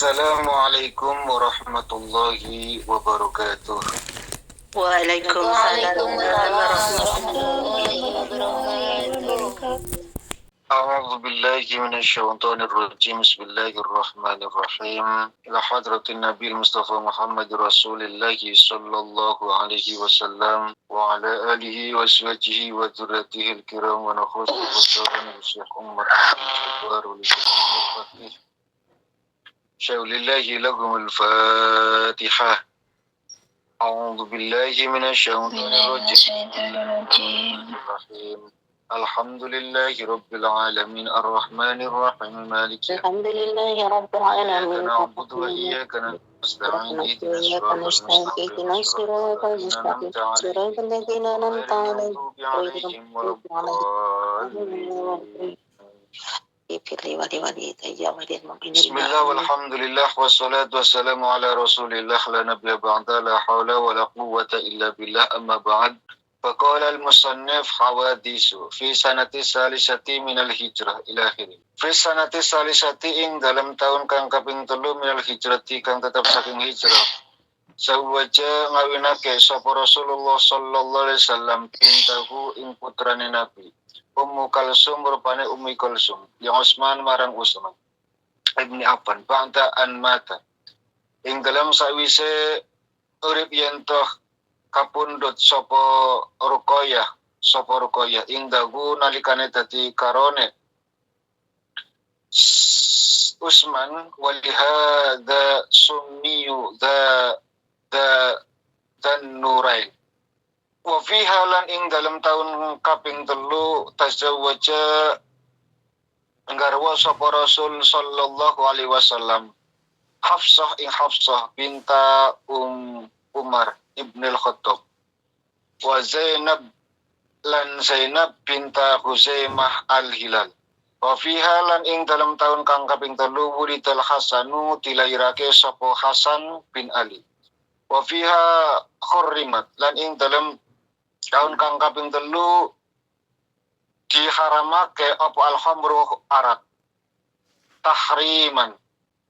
Assalamualaikum warahmatullahi wabarakatuh. Waalaikumsalam warahmatullahi wabarakatuh. A'udzu billahi minasyaitonir rajim. Bismillahirrahmanirrahim. Ila hadratin Nabil Mustafa Muhammad Rasulillah sallallahu alaihi wasallam wa ala alihi wa sahbihi wa dzurriyyatihi al-kiram wa nakhusu khusran Syekh Umar bin Fatih. Syaulillahi lahumul Fatihah. A'udzu billahi minasyaitonir rajim. Alhamdulillahi rabbil alamin arrahmanir rahim maliki Alhamdulillahi rabbil alamin. na'budu wa iyyaka nasta'in ihdinas siratal mustaqim siratal ladzina an'amta 'alaihim Bismillah walhamdulillah wassalatu wassalamu ala rasulillah la nabiyya ba'da la hawla wa la quwwata illa billah amma ba'd. Faqala al-musannif hawadithu fi sanati salisati minal hijrah ila akhirih. Fi sanati salisati ing dalam tahun kang kaping 3 minal hijrati kang tetap saking hijrah. Sawaja ngawinake sapa Rasulullah sallallahu alaihi wasallam pintahu ing putrane Nabi. Ummu Kalsum rupane Ummi Kalsum, yang Utsman marang Utsman. Ibni Affan ba'da an mata. Ing dalam sawise urip yen toh kapundhut sapa Ruqayyah ing dagu nalikane dadi karone Utsman walihada summiyu dan nurain. Wa fiha lan ing dalam tahun kaping 3 tazawwaja nggarwa sapa Rasul sallallahu alaihi wasallam Hafsah binta Umar ibnul Khattab wa Zainab binta Huzaimah al-Hilal. Wa fiha lan ing dalam tahun kang kaping 3 wulidal Hasanu dilairake sapa Hasan bin Ali. Wa fiha khurrimat lan ing dalam tahun kang kaping 3 diharamake apa al-khamru arak tahriman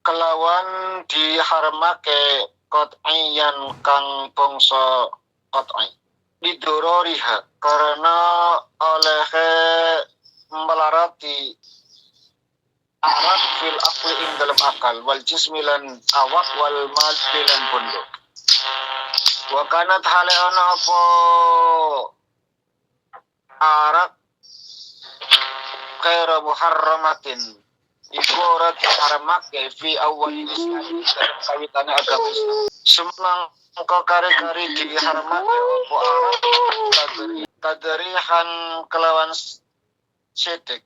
kelawan diharamake qat'iyan kang bangsa qat'i lidororiha karena oleh melarati arak fil akli ing dalam akal wal jismilan awak wal mal bilan bondo wa kanat hale ana apa arak kaira muharramatin iku ora diharamake fi awal Islam dalam kawitane agama Islam. Semang engko kari-kari diharamake apa arak tadrihan kelawan sedik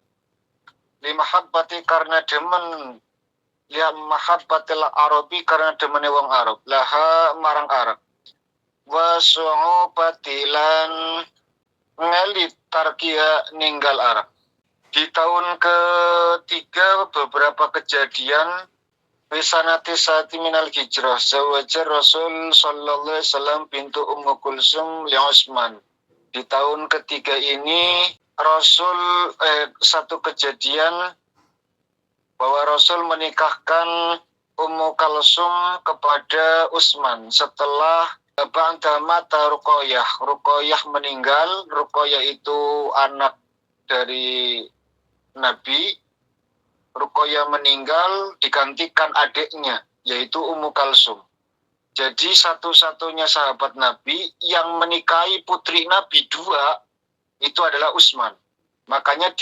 limahabbati karena demen mahabbatil arabi karena demene wong Arab laha marang Arab wa su'ubatilan ngelit tarkia ninggal Arab. Di tahun ketiga beberapa kejadian wisanati saati minal hijrah zawajar Rasul sallallahu alaihi wasallam bintu Ummu Kulsum li Utsman. Di tahun ketiga ini Rasul satu kejadian bahwa Rasul menikahkan Ummu Kalsum kepada Utsman setelah ba'da mata Ruqayyah meninggal. Ruqayyah itu anak dari Nabi. Ruqayyah meninggal digantikan adiknya yaitu Ummu Kalsum. Jadi satu-satunya sahabat Nabi yang menikahi putri Nabi 2 itu adalah Utsman. Makanya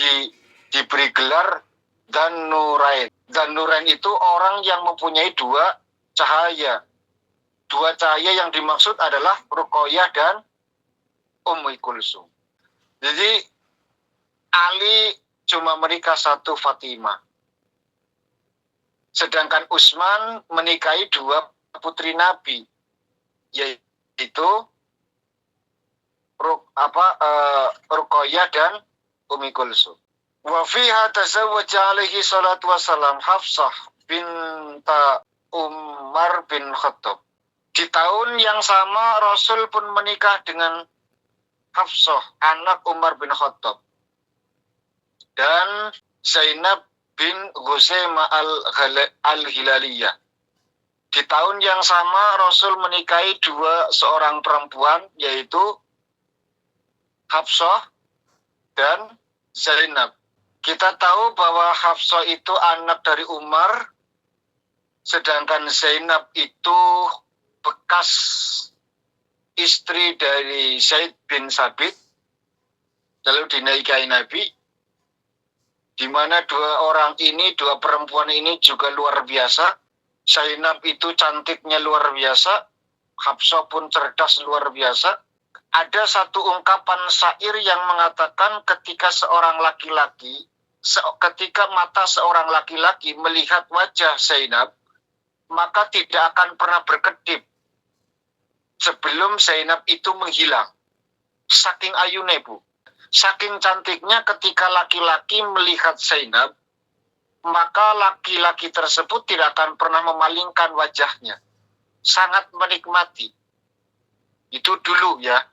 diberi gelar Dan Nurain. Dan Nurain itu orang yang mempunyai 2 cahaya. 2 cahaya yang dimaksud adalah Ruqayyah dan Ummu Kulsum. Jadi Ali cuma menikah 1 Fatimah. Sedangkan Utsman menikahi 2 putri Nabi, yaitu Ruqayyah dan Ummi Kulsum. Wa fiha tazawwaja alaihi salatu wassalam Hafsah binta Umar bin Khattab. Di tahun yang sama Rasul pun menikah dengan Hafsah, anak Umar bin Khattab. Dan Zainab bin Huzaimah al-Hilaliyah. Di tahun yang sama Rasul menikahi seorang perempuan, yaitu Hafsah dan Zainab. Kita tahu bahwa Hafsah itu anak dari Umar, sedangkan Zainab itu bekas istri dari Zaid bin Sabit, lalu dinikahi Nabi, di mana dua perempuan ini juga luar biasa. Zainab itu cantiknya luar biasa, Hafsah pun cerdas luar biasa. Ada satu ungkapan syair yang mengatakan ketika mata seorang laki-laki melihat wajah Zainab, maka tidak akan pernah berkedip sebelum Zainab itu menghilang. Saking ayune, Bu. Saking cantiknya ketika laki-laki melihat Zainab, maka laki-laki tersebut tidak akan pernah memalingkan wajahnya. Sangat menikmati. Itu dulu ya.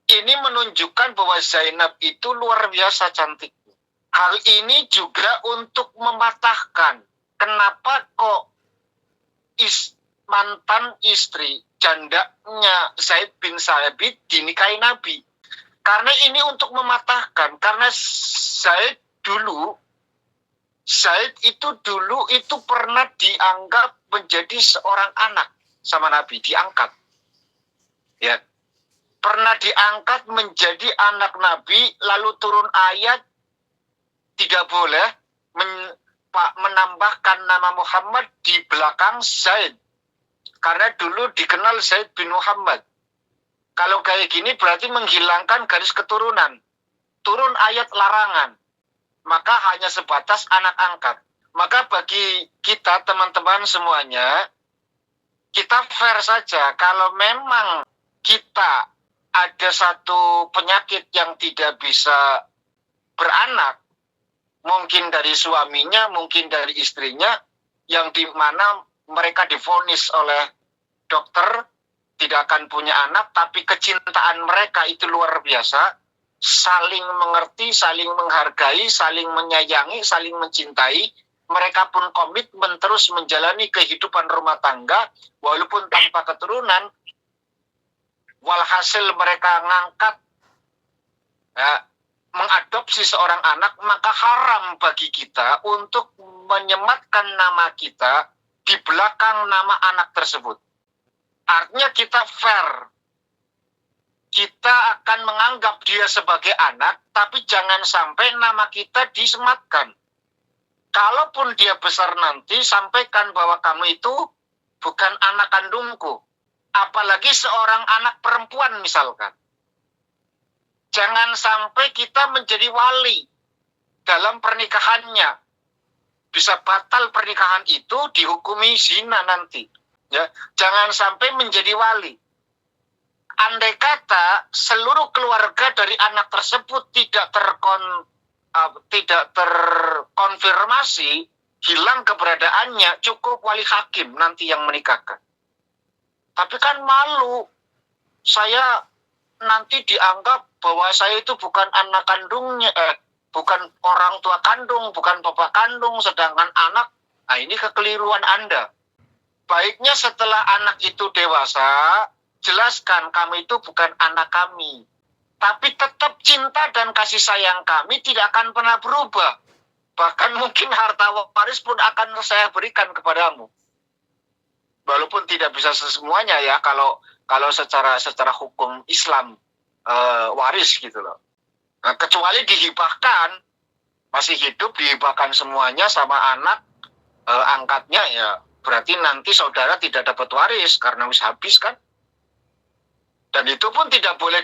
Ini menunjukkan bahwa Zainab itu luar biasa cantiknya. Hal ini juga untuk mematahkan kenapa kok mantan istri jandanya Zaid bin Sabit dinikahi Nabi. Karena ini untuk mematahkan, karena Zaid itu dulu pernah dianggap menjadi seorang anak sama Nabi, diangkat. Ya. Pernah diangkat menjadi anak Nabi, lalu turun ayat tidak boleh menambahkan nama Muhammad di belakang Zaid. Karena dulu dikenal Zaid bin Muhammad. Kalau kayak gini berarti menghilangkan garis keturunan. Turun ayat larangan. Maka hanya sebatas anak angkat. Maka bagi kita teman-teman semuanya, kita fair saja. Kalau memang kita ada satu penyakit yang tidak bisa beranak, mungkin dari suaminya, mungkin dari istrinya, yang di mana mereka divonis oleh dokter tidak akan punya anak, tapi kecintaan mereka itu luar biasa, saling mengerti, saling menghargai, saling menyayangi, saling mencintai. Mereka pun komitmen terus menjalani kehidupan rumah tangga, walaupun tanpa keturunan. Walhasil mereka mengadopsi seorang anak, maka haram bagi kita untuk menyematkan nama kita di belakang nama anak tersebut. Artinya kita fair. Kita akan menganggap dia sebagai anak, tapi jangan sampai nama kita disematkan. Kalaupun dia besar nanti, sampaikan bahwa kamu itu bukan anak kandungku. Apalagi seorang anak perempuan misalkan. Jangan sampai kita menjadi wali dalam pernikahannya. Bisa batal pernikahan itu, dihukumi zina nanti. Ya, jangan sampai menjadi wali. Andai kata seluruh keluarga dari anak tersebut tidak terkonfirmasi, hilang keberadaannya, cukup wali hakim nanti yang menikahkan. Tapi kan malu, saya nanti dianggap bahwa saya itu bukan anak kandungnya, bukan orang tua kandung, bukan bapak kandung, sedangkan anak, ini kekeliruan Anda. Baiknya setelah anak itu dewasa, jelaskan kami itu bukan anak kami. Tapi tetap cinta dan kasih sayang kami tidak akan pernah berubah. Bahkan mungkin harta waris pun akan saya berikan kepadamu. Walaupun tidak bisa semuanya ya, kalau secara hukum Islam waris gitu loh. Nah, kecuali dihibahkan, masih hidup dihibahkan semuanya sama anak angkatnya, ya berarti nanti saudara tidak dapat waris karena wis habis kan. Dan itu pun tidak boleh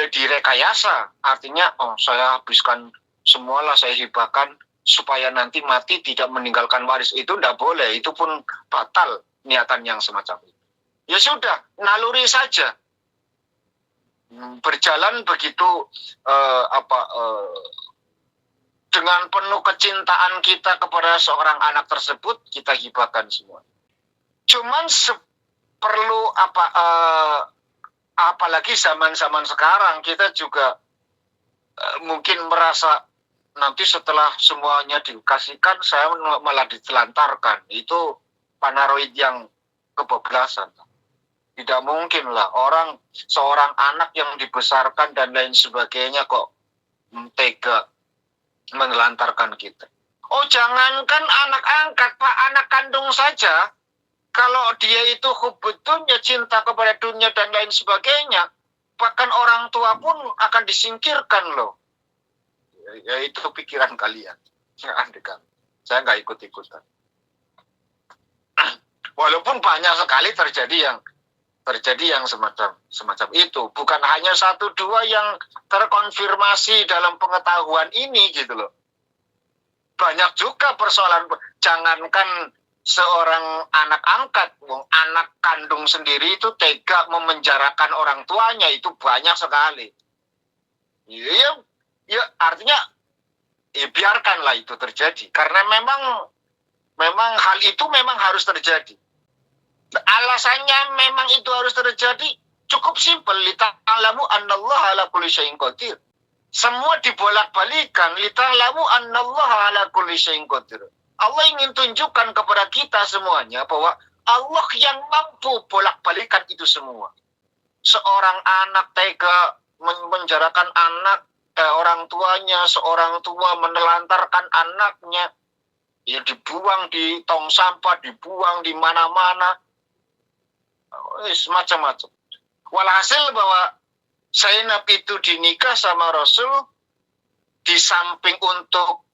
direkayasa. Artinya saya habiskan semualah, saya hibahkan supaya nanti mati tidak meninggalkan waris. Itu tidak boleh, itu pun batal niatan yang semacam itu. Ya sudah, naluri saja. Berjalan begitu dengan penuh kecintaan kita kepada seorang anak tersebut, kita hibahkan semua. Cuman perlu apalagi zaman-zaman sekarang kita juga mungkin merasa nanti setelah semuanya dikasihkan saya malah ditelantarkan. Itu paranoid yang kebablasan. Tidak mungkin lah seorang anak yang dibesarkan dan lain sebagainya kok tega menelantarkan kita. Oh, jangankan anak angkat, Pak, anak kandung saja, kalau dia itu hubbudunya, cinta kepada dunia dan lain sebagainya, bahkan orang tua pun akan disingkirkan loh. Ya itu pikiran kalian. Saya nggak ikut-ikutan. Walaupun banyak sekali terjadi yang semacam itu. Bukan hanya 1-2 yang terkonfirmasi dalam pengetahuan ini gitu loh. Banyak juga persoalan. Jangankan seorang anak angkat, anak kandung sendiri itu tega memenjarakan orang tuanya, itu banyak sekali. Ya artinya ya biarkanlah itu terjadi, karena memang hal itu memang harus terjadi. Alasannya memang itu harus terjadi cukup simpel, lita'lamu annallaha ala kulli syai'in qadir. Semua dibolak-balikan, lita'lamu annallaha ala kulli syai'in qadir. Allah ingin tunjukkan kepada kita semuanya bahwa Allah yang mampu bolak-balikan itu semua. Seorang anak tega menjarakan orang tuanya, seorang tua menelantarkan anaknya, ya dibuang di tong sampah, dibuang di mana-mana, semacam-macam. Walhasil bahwa Zainab itu dinikah sama Rasul di samping untuk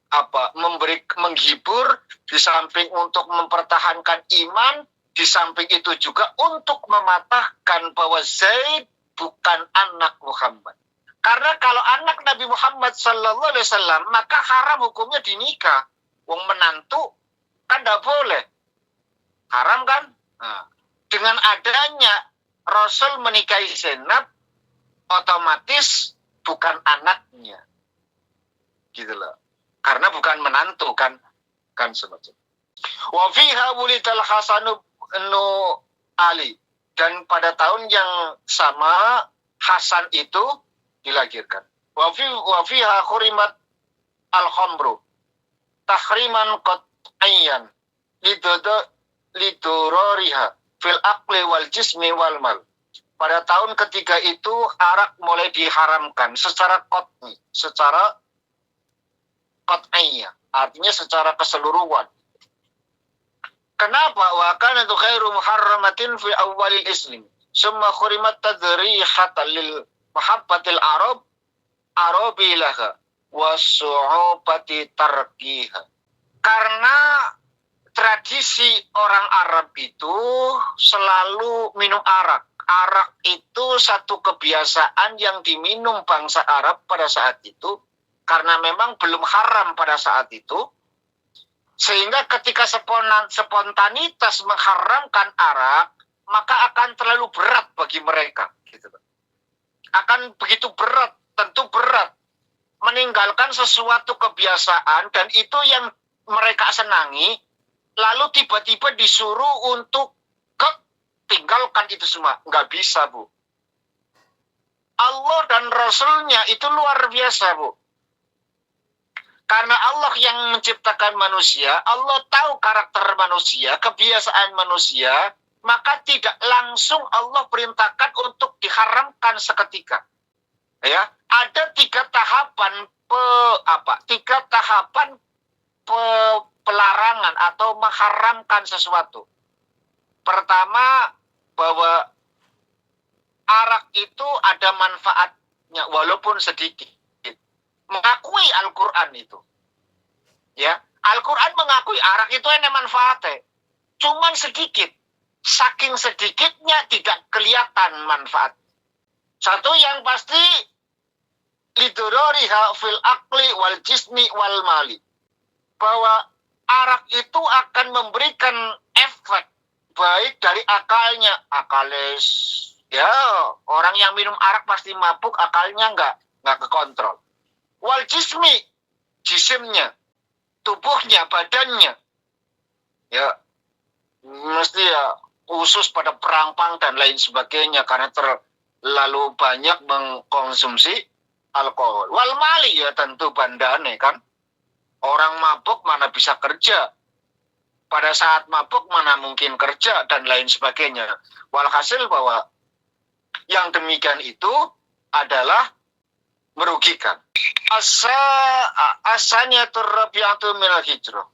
menghibur, di samping untuk mempertahankan iman, di samping itu juga untuk mematahkan bahwa Zaid bukan anak Muhammad. Karena kalau anak Nabi Muhammad sallallahu alaihi wasallam, maka haram hukumnya dinikah. Wong menantu kan tidak boleh. Haram kan? Nah, dengan adanya Rasul menikahi Zainab, otomatis bukan anaknya. Gitu loh. Karena bukan menantu kan semacam. Wa fiha wulidal Hasanu Ali, dan pada tahun yang sama Hasan itu dilahirkan. Wa fiha khurimat al-khamru tahriman qat'iyyan liduroriha fil aqli wal jismi wal mal. Pada tahun ketiga itu arak mulai diharamkan secara qat'iyya, artinya secara keseluruhan. Kenapa? Wa kana khairu muharramatin fi awwalil islam. Summa khurimat tadrihatan lil mahabbatil arabi laha wa su'ubati tarkiha. Karena tradisi orang Arab itu selalu minum arak. Arak itu satu kebiasaan yang diminum bangsa Arab pada saat itu, karena memang belum haram pada saat itu. Sehingga ketika spontanitas mengharamkan arak, maka akan terlalu berat bagi mereka. Gitu. Akan begitu berat, tentu berat. Meninggalkan sesuatu kebiasaan, dan itu yang mereka senangi, lalu tiba-tiba disuruh untuk tinggalkan itu semua. Nggak bisa, Bu. Allah dan Rasulnya itu luar biasa, Bu. Karena Allah yang menciptakan manusia, Allah tahu karakter manusia, kebiasaan manusia, maka tidak langsung Allah perintahkan untuk diharamkan seketika. Ya, ada 3 tahapan pelarangan atau mengharamkan sesuatu. Pertama, bahwa arak itu ada manfaatnya walaupun sedikit. Mengakui Al-Quran itu. Ya, Al-Quran mengakui arak itu ada manfaatnya. Cuman sedikit. Saking sedikitnya tidak kelihatan manfaat. Satu yang pasti, liduroriha fil aqli wal jismi wal mali. Bahwa arak itu akan memberikan efek baik dari akalnya. Akalis, ya, orang yang minum arak pasti mabuk, akalnya nggak kekontrol. Wal jismi, jisimnya, tubuhnya, badannya, ya mesti ya khusus pada perampang dan lain sebagainya karena terlalu banyak mengkonsumsi alkohol. Wal mali, ya tentu bandane kan, orang mabuk mana bisa kerja, pada saat mabuk mana mungkin kerja dan lain sebagainya. Walhasil bahwa yang demikian itu adalah merugikan. Asaniyatur rabi'atu minal hijrah.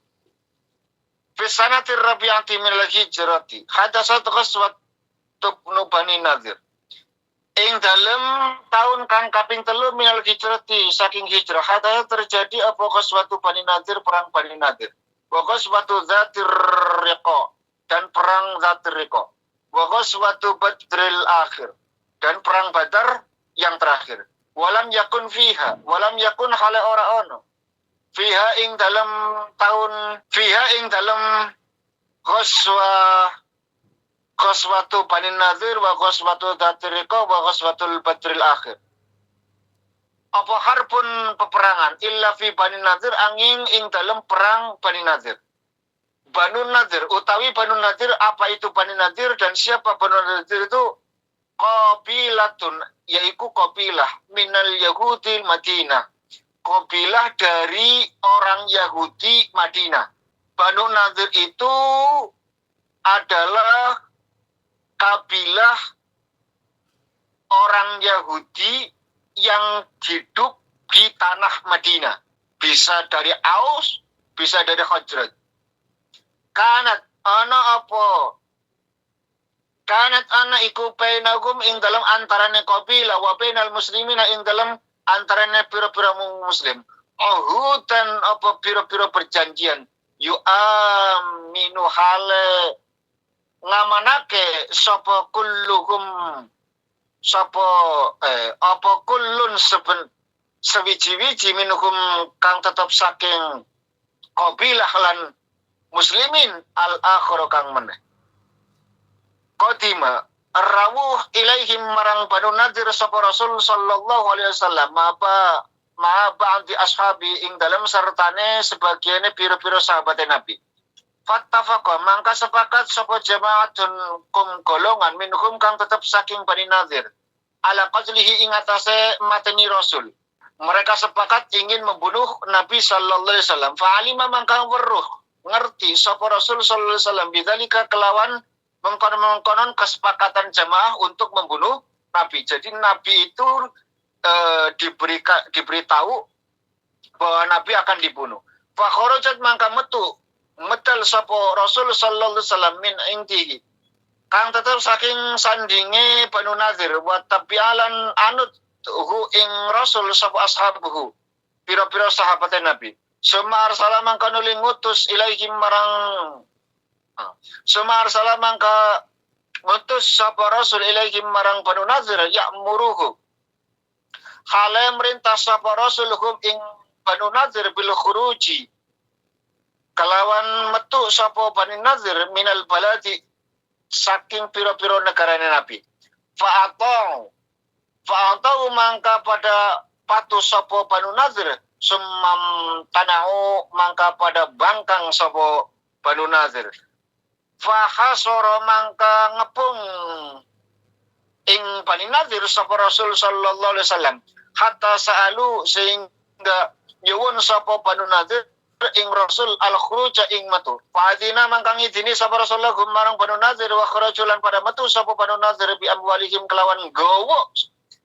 Fisanatir rabi'ati minal hijrati. Hadasat ghazwatu Bani Nadir. Ing dalem tahun kang kaping 3 minal hijrati saking hijrah hadasat terjadi apa ghazwatu Bani Nadir, perang Bani Nadir. Wa ghazwatu Dzatir Riqa dan perang Dzatir Riqa. Wa ghazwatu Badril Akhir dan perang Badar yang terakhir. Walam yakun fiha, walam yakun hale ora ono. Fiha ing dalam ghazwatu Bani Nadir wa ghazwatu Dzatir Riqa wa ghazwatul Badril Akhir. Apa harbun peperangan illa fi Bani Nadir angin ing dalam perang Bani Nadir. Banu Nadir utawi Banu Nadir, apa itu Bani Nadir dan siapa Banu Nadir itu? Qabilatun, yaitu qabilah minal Yahudi Madinah. Qabilah dari orang Yahudi Madinah. Banu Nadir itu adalah kabilah orang Yahudi yang hidup di tanah Madinah. Bisa dari Aus, bisa dari Khazraj. Kanat ana apa? Kanat ana iku bainagum ing dalam antarane qabilah wa bainal muslimina ing dalam antarane pira-pira muslim. Uhudan apa pira-pira perjanjian. Yu'aminu hale ngamanake sapa kulluhum sapa apa kullun sewiji-wiji minhum kang tetap saking qabilah lan muslimin al-akhir kang meneh. Qadima rawuh ilaihim marang Banu Nadir sapa Rasul sallallahu alaihi wasallam ma ba'di ashabi ing dalam sertane sebagiane pira-pira sahabat Nabi. Fattafaqa mangka sepakat sapa jamaatun kum golongan minhum kang tetap saking Bani Nadir ala qatlihi ing atase mateni Rasul. Mereka sepakat ingin membunuh Nabi sallallahu alaihi wasallam. Fa'alima mangka weruh ngerti sapa Rasul sallallahu alaihi wasallam bidzalika kelawan mengkonon kesepakatan jamaah untuk membunuh Nabi. Jadi Nabi itu diberitahu bahwa Nabi akan dibunuh. Fa kharajat mangka metal sapa Rasul sallallahu alaihi wasallam min indihi. Kang tetep saking sandinge Banu Nadir wa tabi'alan anut hu ing Rasul sapa ashabuhu. Pira-pira sahabat Nabi. Sumar salam mangka nuli ngutus ilaihim marang Sumar salam mangka ngutus sapa Rasul ilaihim marang Banu Nadir ya'muruhu. Hale merintah sapa Rasul hum ing Banu Nadir bil khuruji. Kelawan metu sapa Bani Nadir minal baladi saking piro-piro negarane Nabi. Fa'atau mangka pada patuh sapa Banu Nadir sumam tanau mangka pada bangkang sapa Banu Nadir. Fahasoro mangka ngepung ing Bani Nadir sapa Rasul sallallahu alaihi wasallam hatta sa'alu sehingga nyuwun sapa Banu Nadir ing Rasul al-khuruja ing metu. Fa'adina mangkang idini sapa Rasulullah marang Banu Nadir wa kharajulan pada metu sapa Banu Nadir bi amwalihim kelawan gowo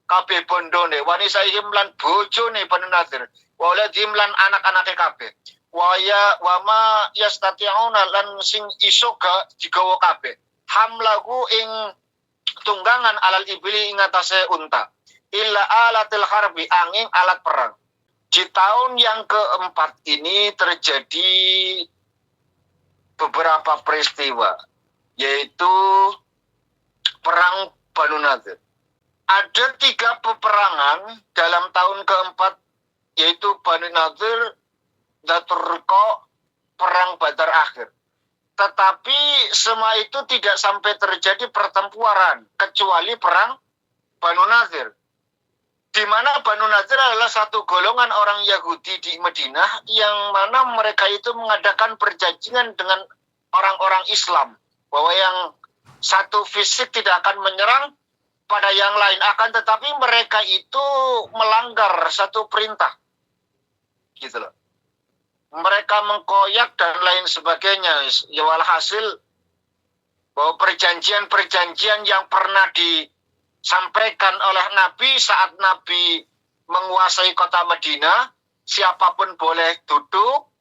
kabeh bondone wanisaihim lan bojone Banu Nadir wa auladihim lan anak-anake kabeh. Wa ma yastati'una lan sing iso ga digawa kabeh. Hamlahu ing tunggangan alal ibli ing atase unta. Illa alatil harbi angin alat perang. Di tahun yang keempat ini terjadi beberapa peristiwa, yaitu perang Banu Nadir. Ada 3 peperangan dalam tahun keempat, yaitu Banu Nadir, Dzatir Riqa, perang Badar Akhir. Tetapi semua itu tidak sampai terjadi pertempuran, kecuali perang Banu Nadir. Di mana Banu Nadir adalah satu golongan orang Yahudi di Madinah yang mana mereka itu mengadakan perjanjian dengan orang-orang Islam bahwa yang satu fisik tidak akan menyerang pada yang lain, akan tetapi mereka itu melanggar satu perintah, gitu loh. mereka mengkoyak dan lain sebagainya. Ya walhasil bahwa perjanjian-perjanjian yang pernah disampaikan oleh Nabi saat Nabi menguasai kota Madinah, siapapun boleh duduk,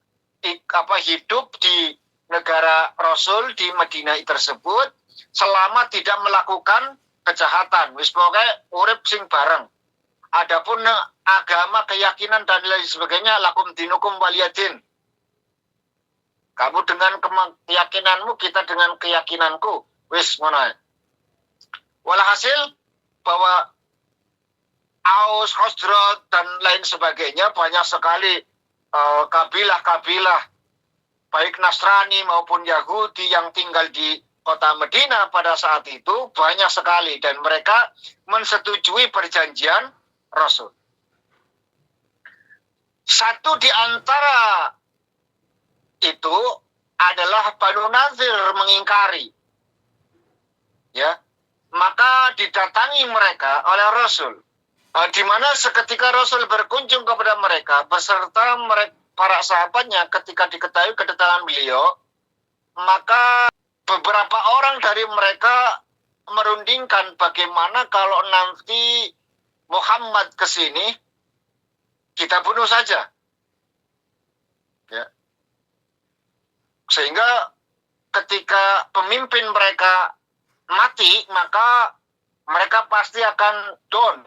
hidup di negara Rasul di Madinah tersebut selama tidak melakukan kejahatan. Wis pokoke urip sing bareng. Adapun agama, keyakinan dan lain sebagainya, lakum dinukum waliyadin. Kamu dengan keyakinanmu, kita dengan keyakinanku. Wis ngono. Walhasil bahwa Aus, Khosraj dan lain sebagainya banyak sekali kabilah-kabilah baik Nasrani maupun Yahudi yang tinggal di kota Madinah pada saat itu banyak sekali dan mereka mensetujui perjanjian Rasul. Satu di antara itu adalah Banu Nazir mengingkari. Ya. Maka didatangi mereka oleh Rasul. Di mana seketika Rasul berkunjung kepada mereka beserta para sahabatnya ketika diketahui kedatangan beliau, maka beberapa orang dari mereka merundingkan bagaimana kalau nanti Muhammad ke sini kita bunuh saja. Ya. Sehingga ketika pemimpin mereka mati, maka mereka pasti akan down.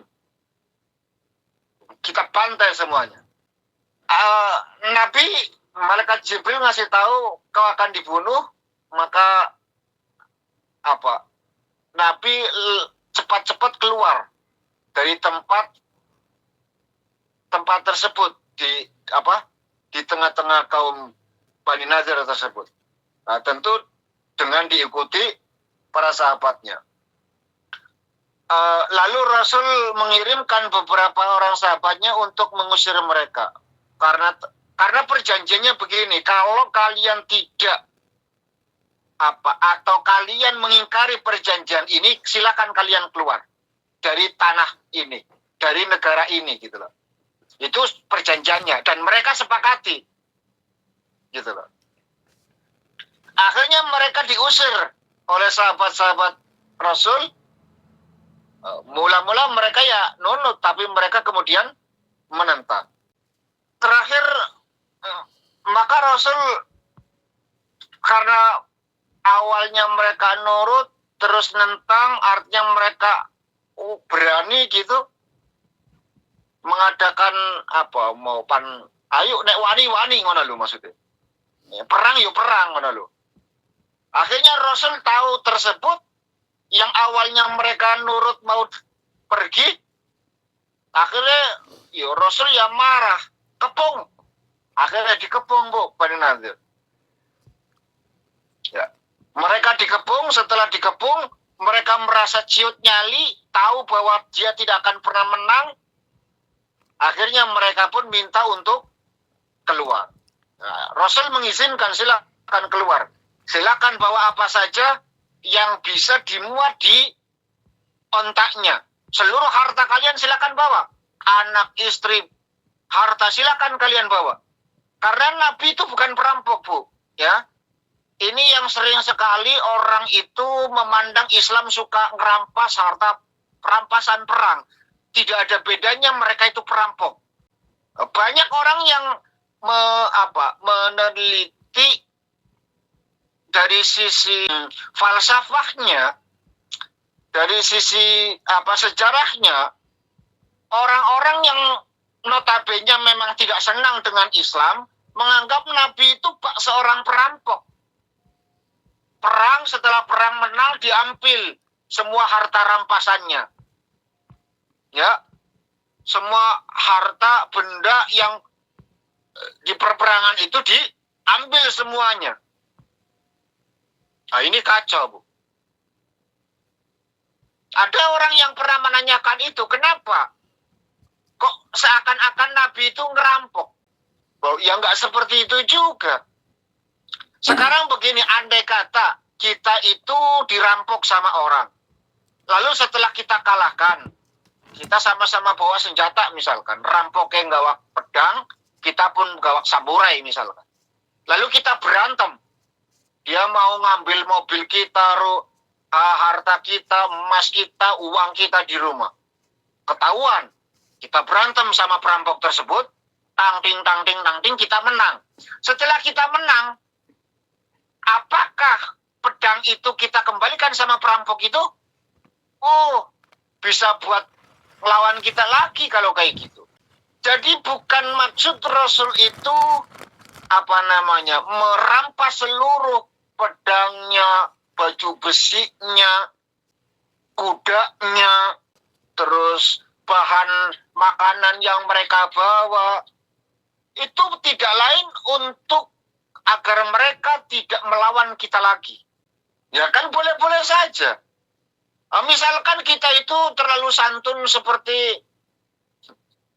Kita pantai semuanya. Nabi, malaikat Jibril ngasih tahu kau akan dibunuh, maka Nabi cepat-cepat keluar dari tempat tersebut di tengah-tengah kaum Bani Nazir tersebut. Nah, tentu dengan diikuti para sahabatnya. Lalu Rasul mengirimkan beberapa orang sahabatnya untuk mengusir mereka. Karena perjanjiannya begini, kalau kalian tidak atau kalian mengingkari perjanjian ini, silakan kalian keluar dari tanah ini, dari negara ini gitu loh. Itu perjanjiannya dan mereka sepakati. Gitu loh. Akhirnya mereka diusir oleh sahabat-sahabat Rasul. Mula-mula mereka ya nunut, tapi mereka kemudian menentang. Terakhir, maka Rasul karena awalnya mereka nurut, terus nentang, artinya mereka berani gitu mengadakan ayo nek wani-wani ngono lho maksudnya. Perang yuk perang ngono lho. Akhirnya Rasul tahu tersebut, yang awalnya mereka nurut mau pergi, akhirnya Rasul ya marah, kepung. Akhirnya dikepung Bani Nazir. Ya. Mereka dikepung, setelah dikepung, mereka merasa ciut nyali, tahu bahwa dia tidak akan pernah menang. Akhirnya mereka pun minta untuk keluar. Nah, Rasul mengizinkan, silakan keluar. Silakan bawa apa saja yang bisa dimuat di ontaknya. Seluruh harta kalian silakan bawa. Anak, istri, harta silakan kalian bawa. Karena Nabi itu bukan perampok, Bu. Ya. Ini yang sering sekali orang itu memandang Islam suka ngerampas harta, perampasan perang. Tidak ada bedanya mereka itu perampok. Banyak orang yang meneliti dari sisi falsafahnya, dari sisi sejarahnya, orang-orang yang notabene memang tidak senang dengan Islam menganggap Nabi itu seorang perampok. Perang, setelah perang menang diambil semua harta rampasannya. Ya. Semua harta benda yang di perperangan itu diambil semuanya. Nah, ini kacau, Bu. Ada orang yang pernah menanyakan itu, kenapa? Kok seakan-akan Nabi itu ngerampok? Oh, ya nggak seperti itu juga. Sekarang begini, andai kata kita itu dirampok sama orang. Lalu setelah kita kalahkan, kita sama-sama bawa senjata misalkan, rampoknya nggawa pedang, kita pun gawak samurai misalkan. Lalu kita berantem. Dia mau ngambil mobil kita, harta kita, emas kita, uang kita di rumah. Ketahuan. Kita berantem sama perampok tersebut. Tang-ting, kita menang. Setelah kita menang, apakah pedang itu kita kembalikan sama perampok itu? Oh, bisa buat melawan kita lagi kalau kayak gitu. Jadi bukan maksud Rasul itu merampas seluruh pedangnya, baju besinya, kudanya, terus bahan makanan yang mereka bawa. Itu tidak lain untuk agar mereka tidak melawan kita lagi. Ya kan boleh-boleh saja. Misalkan kita itu terlalu santun seperti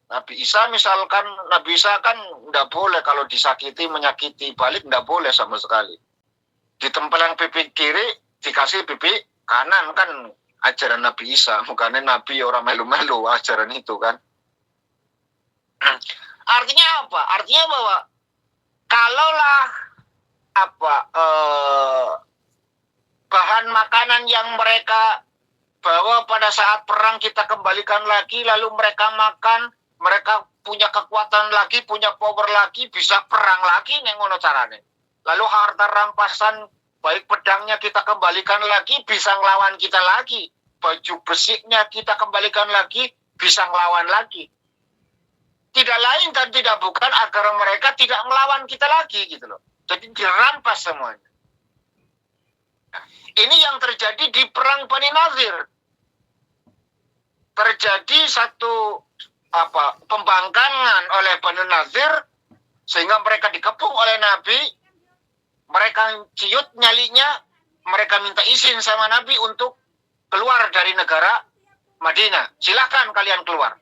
Nabi Isa misalkan, Nabi Isa kan tidak boleh kalau disakiti, menyakiti balik, tidak boleh sama sekali. Ditempeleng pipi kiri, dikasih pipi kanan, kan ajaran Nabi Isa. Bukannya Nabi orang melu-melu ajaran itu kan. Artinya apa? Artinya bahwa kalaulah bahan makanan yang mereka bawa pada saat perang kita kembalikan lagi, lalu mereka makan, mereka punya kekuatan lagi, punya power lagi, bisa perang lagi, nengono carane. Lalu harta rampasan, baik pedangnya kita kembalikan lagi, bisa ngelawan kita lagi. Baju besinya kita kembalikan lagi, bisa ngelawan lagi. Tidak lain dan tidak bukan agar mereka tidak melawan kita lagi gitu loh. Jadi dirampas semuanya. Nah, ini yang terjadi di perang Bani Nadir. Terjadi satu pembangkangan oleh Bani Nadir sehingga mereka dikepung oleh Nabi. Mereka ciut nyalinya, mereka minta izin sama Nabi untuk keluar dari negara Madinah. Silakan kalian keluar.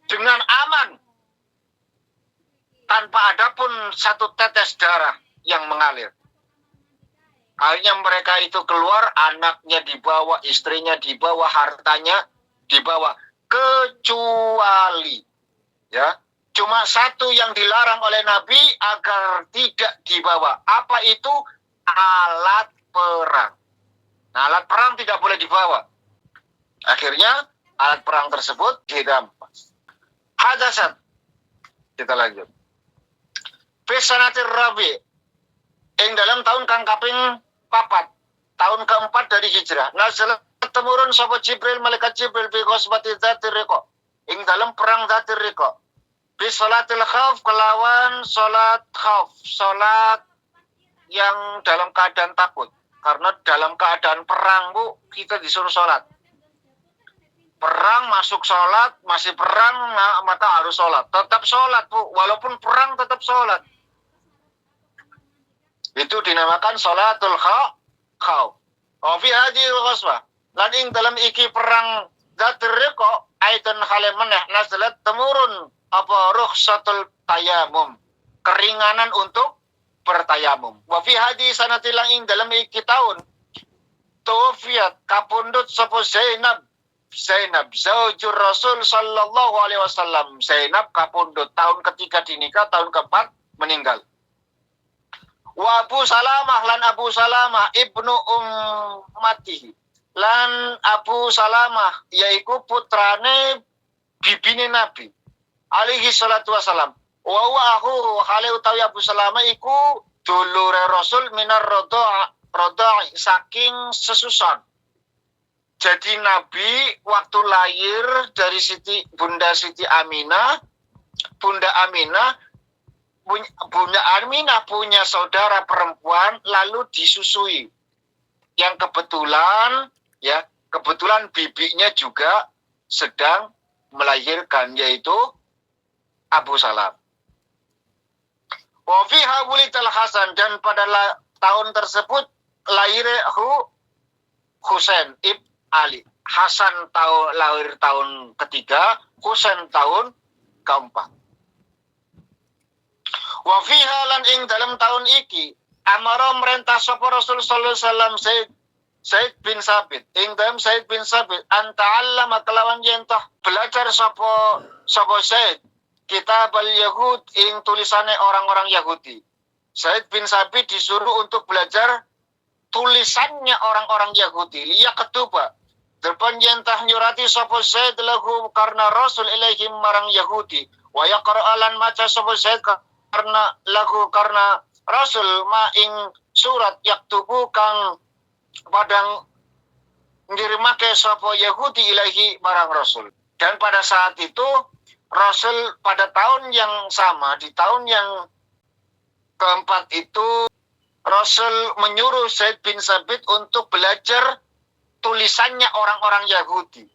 Dengan aman. Tanpa ada pun satu tetes darah yang mengalir. Akhirnya mereka itu keluar, anaknya dibawa, istrinya dibawa, hartanya dibawa. Kecuali ya, cuma satu yang dilarang oleh Nabi agar tidak dibawa. Apa itu? Alat perang. Nah, alat perang tidak boleh dibawa. Akhirnya alat perang tersebut dirampas. Hadasat. Kita lanjut. Pesanatir Rabi. Yang dalam tahun kang kaping 4, tahun keempat dari hijrah. Nazalat temurun sapa Jibril, malaikat Jibril bi ghusbati dzatir riqa. Ing dalam perang dzatir riqa. Bi salatil khauf, kelawan salat khauf, salat yang dalam keadaan takut. Karena dalam keadaan perang, Bu, kita disuruh salat. Perang masuk sholat, masih perang maka harus sholat. Tetap sholat, Bu. Walaupun perang tetap sholat. Itu dinamakan sholatul khauf. Wa fi hadhil ghazwah. Lan ing dalam iki perang Dzatir Riqa aidan khale meneh nazalat temurun rukhsatul tayamum. Keringanan untuk bertayamum. Wa fi hadhi sanatil ing dalam iki tahun tuwfiyat kapundhut sapa Zainab zaujur Rasul sallallahu alaihi wasallam. Zainab kapundhut tahun ketiga dinikah, tahun keempat meninggal. Wa Abu Salamah lan Abu Salamah ibnu ummatihi. Lan Abu Salamah yaiku putrane bibine Nabi alaihi salatu wasalam. Wa huwa akhu khale utawi Abu Salamah iku dulure Rasul minar rodha' saking sesuson. Jadi Nabi waktu lahir dari Bunda Aminah punya saudara perempuan lalu disusui. Yang kebetulan bibinya juga sedang melahirkan, yaitu Abu Salam. Wa fiha wulital Hasan, dan pada tahun tersebut lahirnya Husain ibn Ali. Hasan lahir tahun ketiga, Husain tahun keempat. Wa fiha lan ing dalam tahun iki amara merintah sapa Rasul sallallahu alaihi wasallam Zaid bin Sabit. Ing dalam Zaid bin Sabit anta'allama kelawan yentah belajar sapa Zaid kitab al-Yahud ing tulisannya orang-orang Yahudi. Zaid bin Sabit disuruh untuk belajar tulisannya orang-orang Yahudi. Liya ketuba. Depan yentah nyurati sapa Zaid lahu karena Rasul ilaihim marang Yahudi. Wa yaqra'alan maca sapa Zaid karena lahu karena Rasul ma ing surat yaktubu kang padang ngirimake sapa Yahudi ilahi marang Rasul. Dan pada saat itu Rasul pada tahun yang sama, di tahun yang keempat itu Rasul menyuruh Zaid bin Sabit untuk belajar tulisannya orang-orang Yahudi.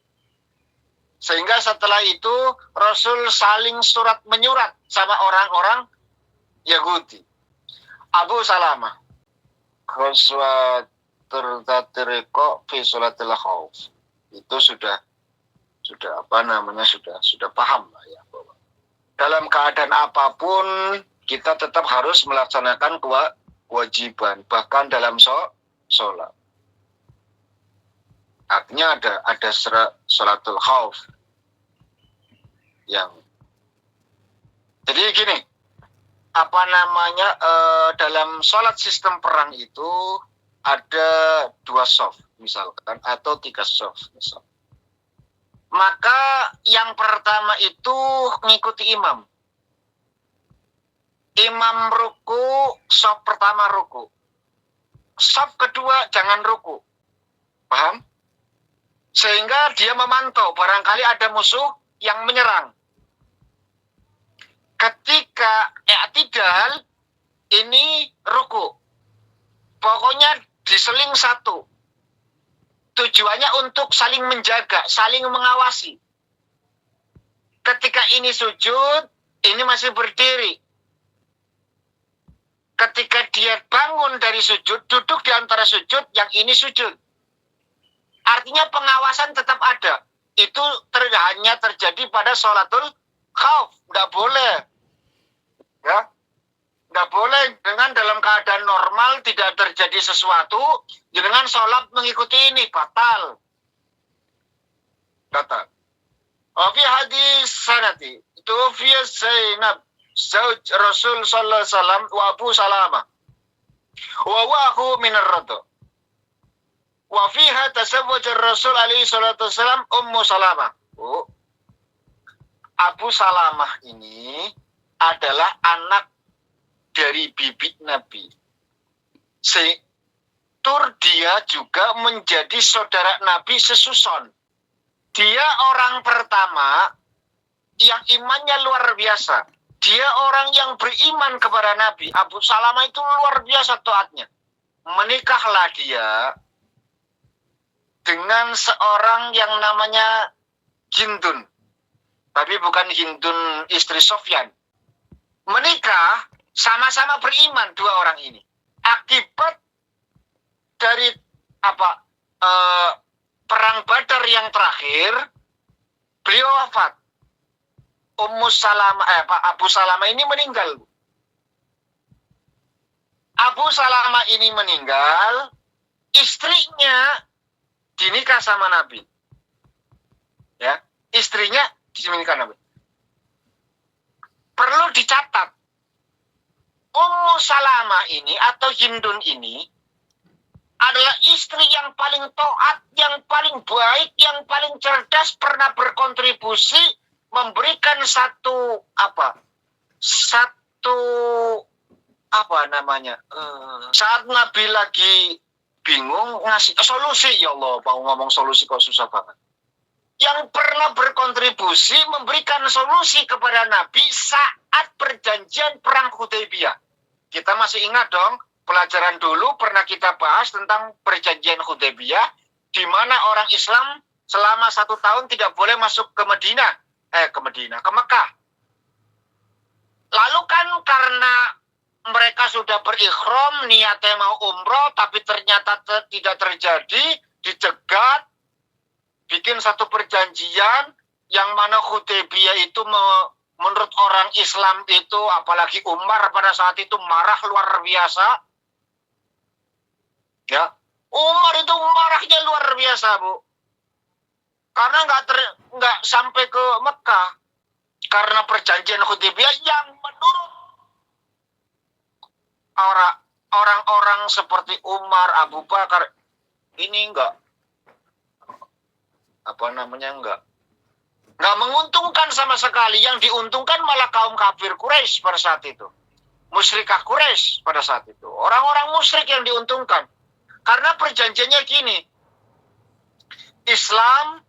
Sehingga setelah itu Rasul saling surat menyurat sama orang-orang Yahudi. Abu Salamah. Khuswa tertatiriko fi sholatil khauf. Itu sudah apa namanya sudah paham lah ya, bahwa dalam keadaan apapun kita tetap harus melaksanakan kewajiban, bahkan dalam sholat. Artinya ada sholatul khauf yang jadi gini, apa namanya, dalam sholat sistem perang itu ada 2 shaf misalkan atau 3 shaf misal. Maka yang pertama itu ngikuti imam. Imam ruku, shaf pertama ruku. Shaf kedua jangan ruku. Paham? Sehingga dia memantau barangkali ada musuh yang menyerang. Ketika i'tidal ini ruku. Pokoknya diseling satu. Tujuannya untuk saling menjaga, saling mengawasi. Ketika ini sujud, ini masih berdiri. Ketika dia bangun dari sujud, duduk di antara sujud, yang ini sujud. Artinya pengawasan tetap ada. Itu hanya terjadi pada sholatul khauf. Nggak boleh. Ya. Nggak boleh dengan dalam keadaan normal tidak terjadi sesuatu, dengan sholat mengikuti ini, batal. Batal. Fi hadis sanati, tufiya Zainab, zauj Rasul sallallahu alaihi wasallam wa Abu Salamah. Wa wa'hu minar radu. Wa fiha tasawwaj Rasul alaihi salatu wasallam Ummu Salamah. Abu Salamah ini adalah anak dari bibi Nabi. Dia juga menjadi saudara Nabi sesuson. Dia orang pertama yang imannya luar biasa. Dia orang yang beriman kepada Nabi. Abu Salamah itu luar biasa taatnya. Menikahlah dia dengan seorang yang namanya Hindun. Tapi bukan Hindun istri Sofyan. Menikah sama-sama beriman dua orang ini. Akibat dari perang Badar yang terakhir, beliau wafat. Abu Salamah ini meninggal. Abu Salamah ini meninggal, istrinya dinikah sama Nabi. Ya, istrinya dinikah Nabi. Perlu dicatat, Ummu Salamah ini atau Hindun ini adalah istri yang paling taat, yang paling baik, yang paling cerdas, pernah berkontribusi memberikan satu saat Nabi lagi bingung ngasih solusi. Ya Allah, mau ngomong solusi kok susah banget. Yang pernah berkontribusi memberikan solusi kepada Nabi saat perjanjian perang Hudaybiyah. Kita masih ingat dong, pelajaran dulu pernah kita bahas tentang perjanjian Hudaybiyah, di mana orang Islam selama 1 tahun tidak boleh masuk ke Mekah. Lalu kan karena mereka sudah berikhram, niatnya mau umroh, tapi ternyata tidak terjadi, dicegat, bikin satu perjanjian, yang mana Hudaybiyah itu menurut orang Islam itu, apalagi Umar pada saat itu marah luar biasa. Ya, Umar itu marahnya luar biasa, Bu. Karena nggak sampai ke Mekah. Karena perjanjian Hudaybiyah yang menurut orang-orang seperti Umar, Abu Bakar ini enggak menguntungkan sama sekali. Yang diuntungkan malah kaum kafir Quraisy pada saat itu, musyrikah Quraisy pada saat itu, orang-orang musyrik yang diuntungkan. Karena perjanjiannya gini, Islam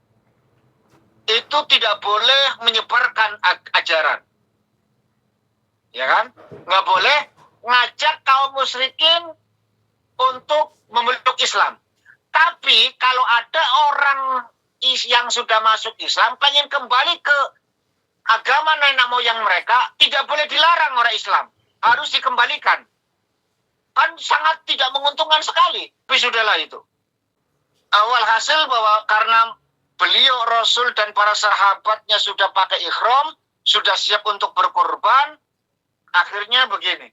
itu tidak boleh menyebarkan ajaran, ya kan? Nggak boleh ngajak kaum musyrikin untuk memeluk Islam. Tapi kalau ada orang yang sudah masuk Islam pengen kembali ke agama nenek moyang mereka, tidak boleh dilarang oleh Islam, harus dikembalikan. Kan sangat tidak menguntungkan sekali. Tapi sudahlah itu. Awal hasil bahwa karena beliau Rasul dan para sahabatnya sudah pakai ihram, sudah siap untuk berkorban, akhirnya begini.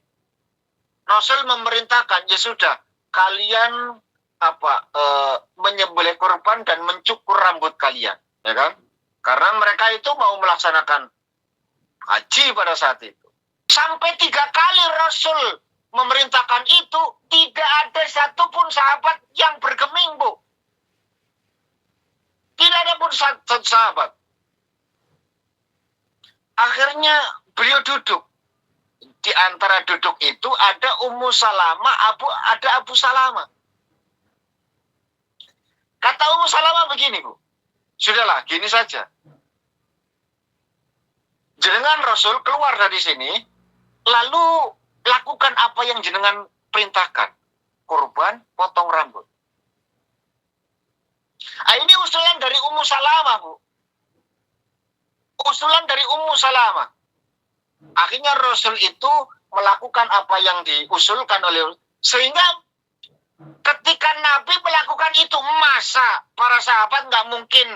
Rasul memerintahkan, ya sudah, kalian menyembelih korban dan mencukur rambut kalian, ya kan? Karena mereka itu mau melaksanakan haji pada saat itu. Sampai 3 kali Rasul memerintahkan itu, tidak ada satupun sahabat yang bergeming, Bu. Tidak ada pun satu sahabat. Akhirnya beliau duduk. Di antara duduk itu ada Ummu Salamah, ada Abu Salamah. Kata Ummu Salamah begini, Bu. Sudahlah, gini saja. Jenengan Rasul keluar dari sini, lalu lakukan apa yang jenengan perintahkan. Korban, potong rambut. Ini usulan dari Ummu Salamah, Bu. Usulan dari Ummu Salamah. Akhirnya Rasul itu melakukan apa yang diusulkan oleh, sehingga ketika Nabi melakukan itu, masa para sahabat nggak mungkin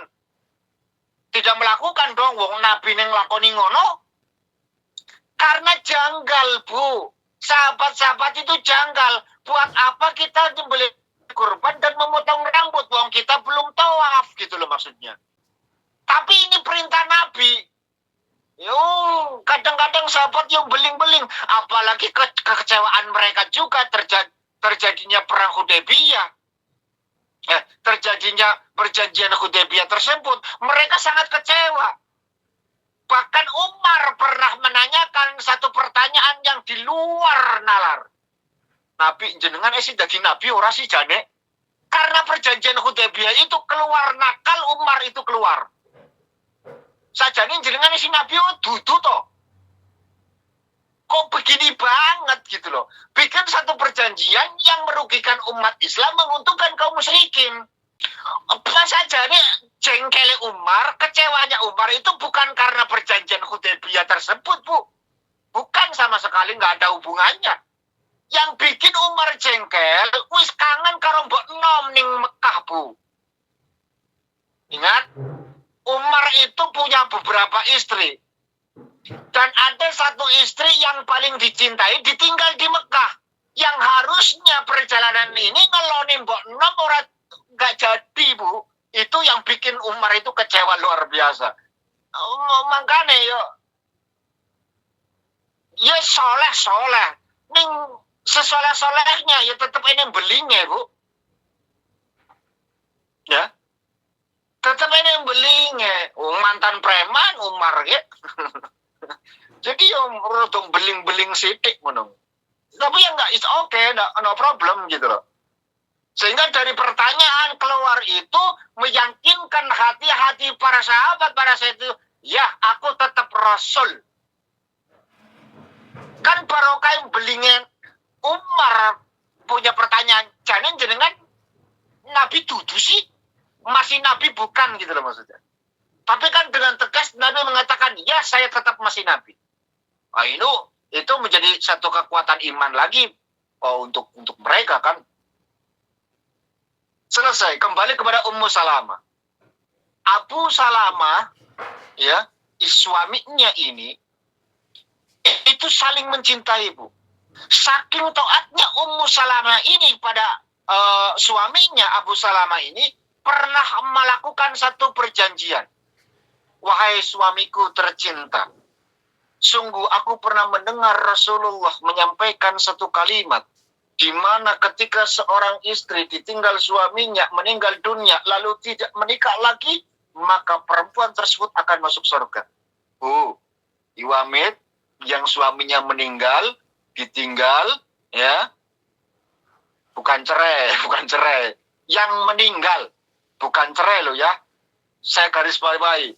tidak melakukan dong, wong Nabi yang nglakoni ngono. Karena janggal, Bu. Sahabat-sahabat itu janggal. Buat apa kita nyembelih kurban dan memotong rambut, wong kita belum tawaf, gitu loh maksudnya. Tapi ini perintah Nabi. Kadang-kadang sahabat yang beling-beling, apalagi kekecewaan mereka juga terjadinya perang Hudaybiyah. Terjadinya perjanjian Hudaybiyah tersebut, mereka sangat kecewa. Bahkan Umar pernah menanyakan satu pertanyaan yang di luar nalar. Nabi, jenengan isi dadi nabi ora sih jane? Karena perjanjian Hudaybiyah itu keluar nakal, Umar itu keluar. Sajane jenengan isi nabi dudu toh. Kok begini banget gitu loh. Bikin satu perjanjian yang merugikan umat Islam, menguntungkan kaum musyrikin. Pas saja nih jengkele Umar, kecewanya Umar itu bukan karena perjanjian Hudaybiyah tersebut, Bu. Bukan sama sekali, nggak ada hubungannya. Yang bikin Umar jengkel, wis kangen karo mbok nom ning Mekah, Bu. Ingat, Umar itu punya beberapa istri. Dan ada satu istri yang paling dicintai ditinggal di Mekah. Yang harusnya perjalanan ini ngeloni mbok nom ora nggak jadi, Bu. Itu yang bikin Umar itu kecewa luar biasa. Makanya ya soleh. Ning sesoleh-solehnya ya tetap ini belingnya, Bu. Ya. Tetap ini belingnya. Mantan preman Umar ya. Jadi yang rodong beling-beling sidik menung. Tapi ya enggak, it's okay, no problem gitu loh. Sehingga dari pertanyaan keluar itu meyakinkan hati-hati para sahabat pada saat itu, ya aku tetap Rasul. Kan barokah yang belingin Umar punya pertanyaan, jangan jenengan Nabi dudu sih? Masih Nabi bukan gitu loh maksudnya. Tapi kan dengan tegas Nabi mengatakan, ya saya tetap masih Nabi. Nah, itu menjadi satu kekuatan iman lagi untuk mereka kan. Selesai, kembali kepada Ummu Salamah. Abu Salamah, ya, suaminya ini, itu saling mencintai, Bu. Saking taatnya Ummu Salamah ini pada suaminya, Abu Salamah ini, pernah melakukan satu perjanjian. Wahai suamiku tercinta, Sungguh aku pernah mendengar Rasulullah menyampaikan satu kalimat, di mana ketika seorang istri ditinggal suaminya meninggal dunia lalu tidak menikah lagi, maka perempuan tersebut akan masuk surga. Iwamit yang suaminya meninggal, ditinggal, ya, bukan cerai. Yang meninggal, bukan cerai loh ya. Saya garis bawahi.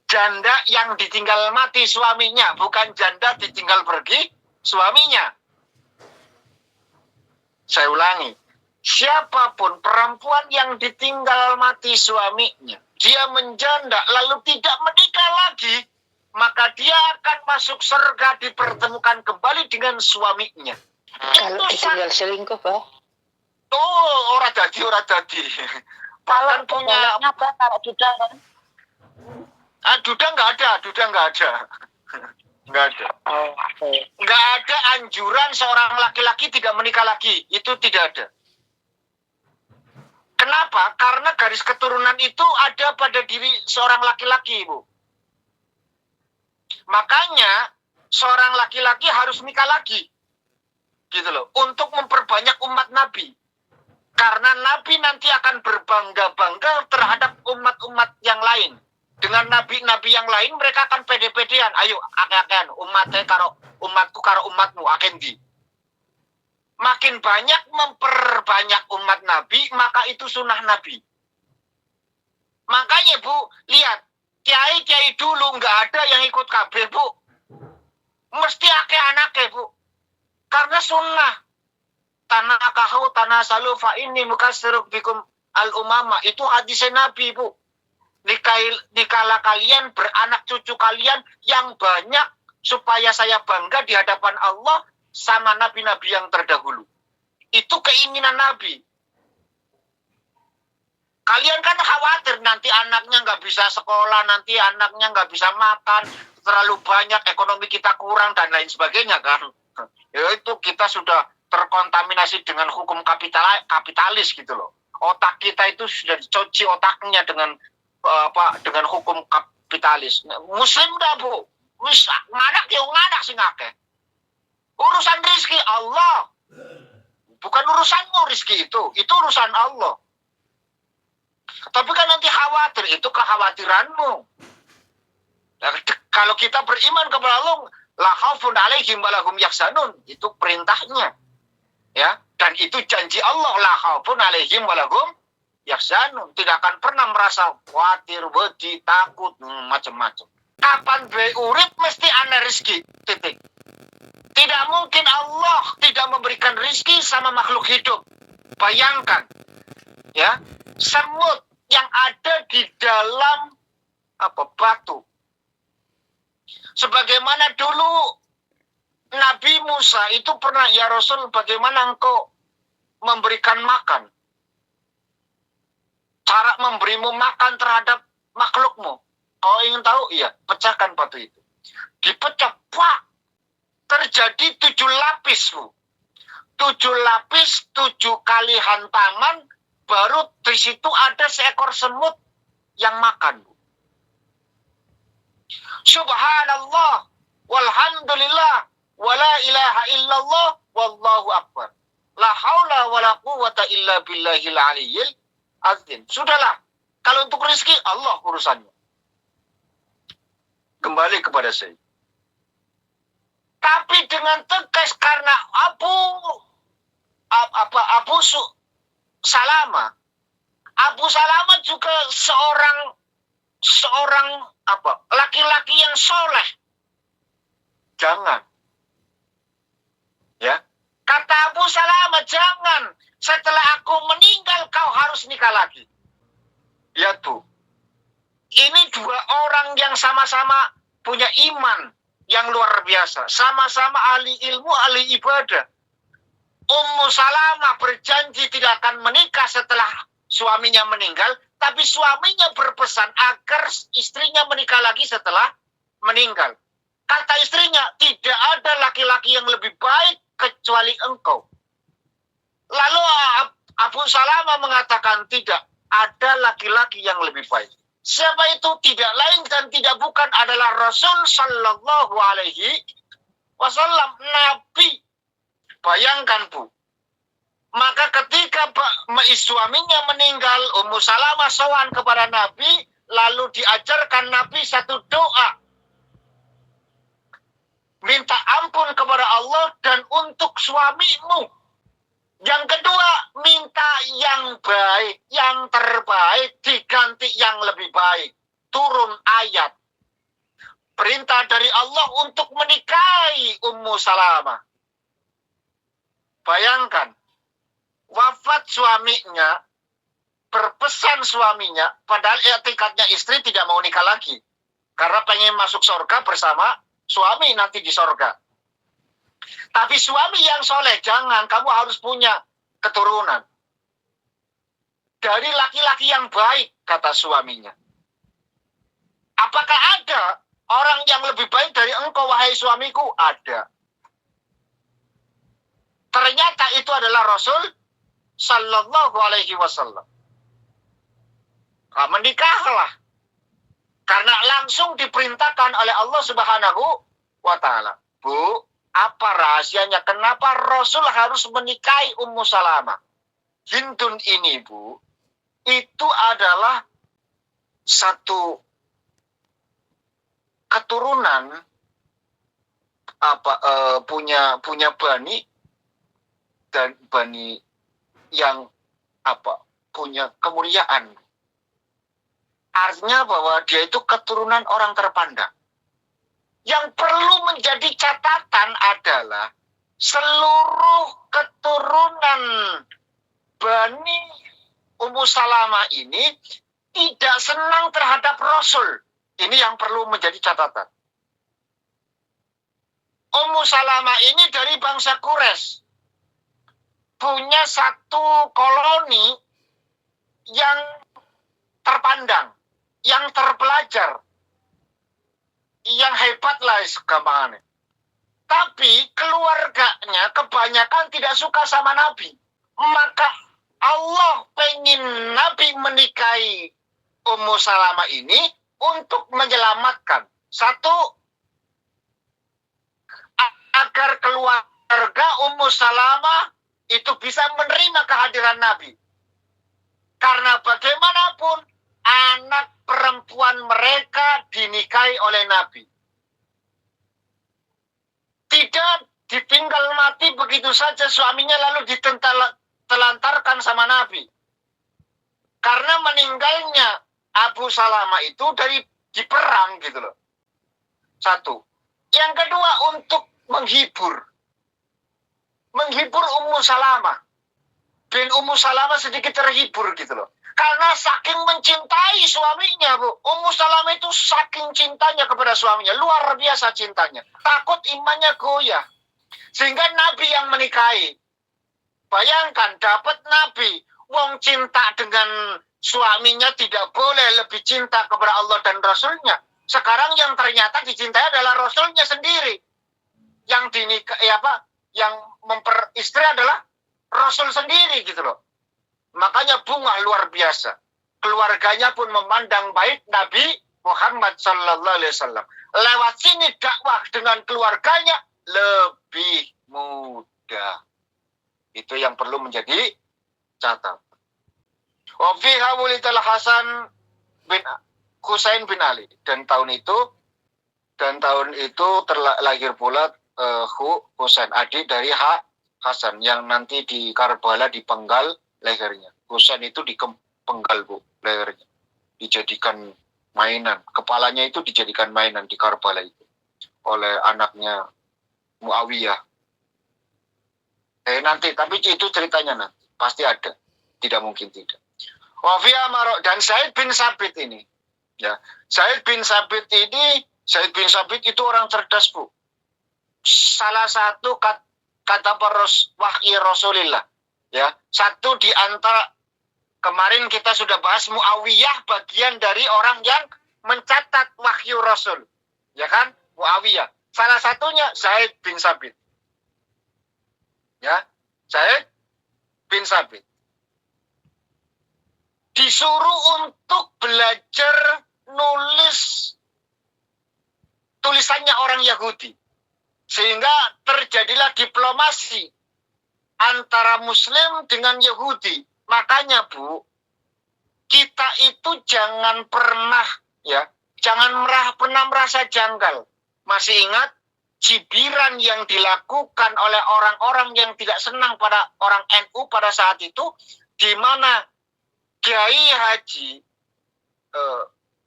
Janda yang ditinggal mati suaminya, bukan janda ditinggal pergi suaminya. Saya ulangi, siapapun perempuan yang ditinggal mati suaminya, dia menjanda lalu tidak menikah lagi, maka dia akan masuk surga dipertemukan kembali dengan suaminya. Kalau ditinggal selingkuh, Pak? Ora dadi. Kalau punya apa? Kalau duda kan? Duda nggak ada. Nggak ada. Oh, okay. Nggak ada anjuran seorang laki-laki tidak menikah lagi. Itu tidak ada. Kenapa? Karena garis keturunan itu ada pada diri seorang laki-laki, Ibu. Makanya seorang laki-laki harus nikah lagi. Gitu loh. Untuk memperbanyak umat Nabi. Karena Nabi nanti akan berbangga-bangga terhadap umat-umat yang lain. Dengan nabi-nabi yang lain mereka akan pede-pedean. Ayo, akeh-akehan umatnya karo umatku karo umatmu akendi. Makin banyak memperbanyak umat Nabi, maka itu sunnah Nabi. Makanya Bu, lihat, kiai-kiai dulu nggak ada yang ikut kabeh Bu. Mesti akeh-anake Bu. Karena sunnah. Tanah kahu, tanah salu, fa ini mukassiruk bikum al-umama. Itu hadisnya Nabi Bu. Nikahlah kalian, beranak cucu kalian yang banyak supaya saya bangga di hadapan Allah sama nabi-nabi yang terdahulu. Itu keinginan Nabi. Kalian kan khawatir nanti anaknya nggak bisa sekolah, nanti anaknya nggak bisa makan, terlalu banyak, ekonomi kita kurang dan lain sebagainya kan. Ya itu kita sudah terkontaminasi dengan hukum kapitalis gitu loh. Otak kita itu sudah dicuci otaknya dengan dengan hukum kapitalis. Muslim dah Bu. Wis nganak yo nganak sing akeh. Urusan rezeki Allah. Bukan urusanmu rezeki itu urusan Allah. Tapi kan nanti khawatir, itu kekhawatiranmu. Nah, kalau kita beriman kepada Allah, la khaufun alaihim wa lahum yahzanun, itu perintahnya. Ya, dan itu janji Allah, la khaufun alaihim wa lahum yahzanun, tidak akan pernah merasa khawatir, wedi, takut, macam-macam. Kapan be urip mesti ana rezeki. Titik. Tidak mungkin Allah tidak memberikan rezeki sama makhluk hidup. Bayangkan, ya, semut yang ada di dalam batu. Sebagaimana dulu Nabi Musa itu pernah, ya Rasul, bagaimana engkau memberikan makan? Cara memberimu makan terhadap makhlukmu. Kau ingin tahu? Iya, pecahkan batu itu. Dipecah, pak. Terjadi 7 lapis, Bu. 7 lapis, 7 kali hantaman, baru di situ ada seekor semut yang makan, Bu. Subhanallah, walhamdulillah, wala ilaha illallah, wallahu akbar. La haula wala quwata illa billahil aliyyil azim. Sudahlah, kalau untuk rezeki Allah urusannya. Kembali kepada saya. Tapi dengan tegas, karena Abu Salama juga seorang laki-laki yang soleh. Jangan, ya, kata Abu Salama, jangan, setelah aku meninggal kau harus nikah lagi. Lihat Bu, ini 2 orang yang sama-sama punya iman yang luar biasa, sama-sama ahli ilmu, ahli ibadah. Ummu Salamah berjanji tidak akan menikah setelah suaminya meninggal, tapi suaminya berpesan agar istrinya menikah lagi setelah meninggal. Kata istrinya, tidak ada laki-laki yang lebih baik kecuali engkau. Lalu Abu Salamah mengatakan, tidak ada laki-laki yang lebih baik. Siapa itu? Tidak lain dan tidak bukan adalah Rasul Sallallahu Alaihi Wasallam, Nabi. Bayangkan, Bu. Maka ketika suaminya meninggal, Ummu Salamah sowan kepada Nabi, lalu diajarkan Nabi satu doa. Minta ampun kepada Allah dan untuk suamimu. Yang kedua, minta yang baik, yang terbaik diganti yang lebih baik. Turun ayat. Perintah dari Allah untuk menikahi Ummu Salamah. Bayangkan, wafat suaminya, berpesan suaminya, padahal etikatnya istri tidak mau nikah lagi. Karena pengen masuk surga bersama suami nanti di surga. Tapi suami yang soleh, jangan, kamu harus punya keturunan. Dari laki-laki yang baik, kata suaminya. Apakah ada orang yang lebih baik dari engkau, wahai suamiku? Ada. Ternyata itu adalah Rasul Sallallahu Alaihi Wasallam. Nah, menikahlah. Karena langsung diperintahkan oleh Allah Subhanahu wa Ta'ala. Bu, apa rahasianya? Kenapa Rasul harus menikahi Ummu Salamah? Hindun ini, Bu, itu adalah satu keturunan punya bani dan bani yang punya kemuliaan. Artinya bahwa dia itu keturunan orang terpandang. Yang perlu menjadi catatan adalah seluruh keturunan Bani Ummu Salamah ini tidak senang terhadap Rasul. Ini yang perlu menjadi catatan. Ummu Salamah ini dari bangsa Quraisy. Punya satu koloni yang terpandang, yang terpelajar, yang hebat lah gampangannya. Tapi keluarganya kebanyakan tidak suka sama Nabi. Maka Allah pengen Nabi menikahi Ummu Salamah ini untuk menyelamatkan. Satu, agar keluarga Ummu Salamah itu bisa menerima kehadiran Nabi. Karena bagaimanapun anak perempuan mereka dinikahi oleh Nabi. Tidak ditinggal mati begitu saja suaminya lalu ditelantarkan sama Nabi. Karena meninggalnya Abu Salamah itu di perang gitu loh. Satu. Yang kedua untuk menghibur Ummu Salamah. Dan Ummu Salamah sedikit terhibur gitu loh. Karena saking mencintai suaminya, Bu. Ummu Salamah itu saking cintanya kepada suaminya. Luar biasa cintanya. Takut imannya goyah. Sehingga Nabi yang menikahi. Bayangkan, dapat Nabi. Wong cinta dengan suaminya tidak boleh lebih cinta kepada Allah dan Rasulnya. Sekarang yang ternyata dicintai adalah Rasulnya sendiri. Yang yang memperistri adalah Rasul sendiri gitu loh. Makanya bunga luar biasa. Keluarganya pun memandang baik Nabi Muhammad Sallallahu Alaihi Wasallam. Lewat sini dakwah dengan keluarganya lebih mudah. Itu yang perlu menjadi catatan. Wa fiha wulital Hasan bin Husain bin Ali. Dan tahun itu terlahir pula Husain, adik dari Hasan yang nanti di Karbala dipenggal lehernya. Husain itu dipenggal, Bu, lehernya. Dijadikan mainan. Kepalanya itu dijadikan mainan di Karbala itu oleh anaknya Muawiyah. Nanti, tapi itu ceritanya nanti. Pasti ada. Tidak mungkin tidak. Wafiyah Marok dan Zaid bin Sabit ini. Ya, Zaid bin Sabit itu orang cerdas, Bu. Salah satu kata wahyi Rasulullah. Ya, satu di antara kemarin kita sudah bahas Muawiyah bagian dari orang yang mencatat wahyu Rasul. Ya kan? Muawiyah. Salah satunya Zaid bin Sabit. Ya, Zaid bin Sabit. disuruh untuk belajar nulis tulisannya orang Yahudi. Sehingga terjadilah diplomasi antara Muslim dengan Yahudi. Makanya Bu, kita itu jangan pernah pernah merasa janggal. Masih ingat cibiran yang dilakukan oleh orang-orang yang tidak senang pada orang NU pada saat itu, di mana Kiai Haji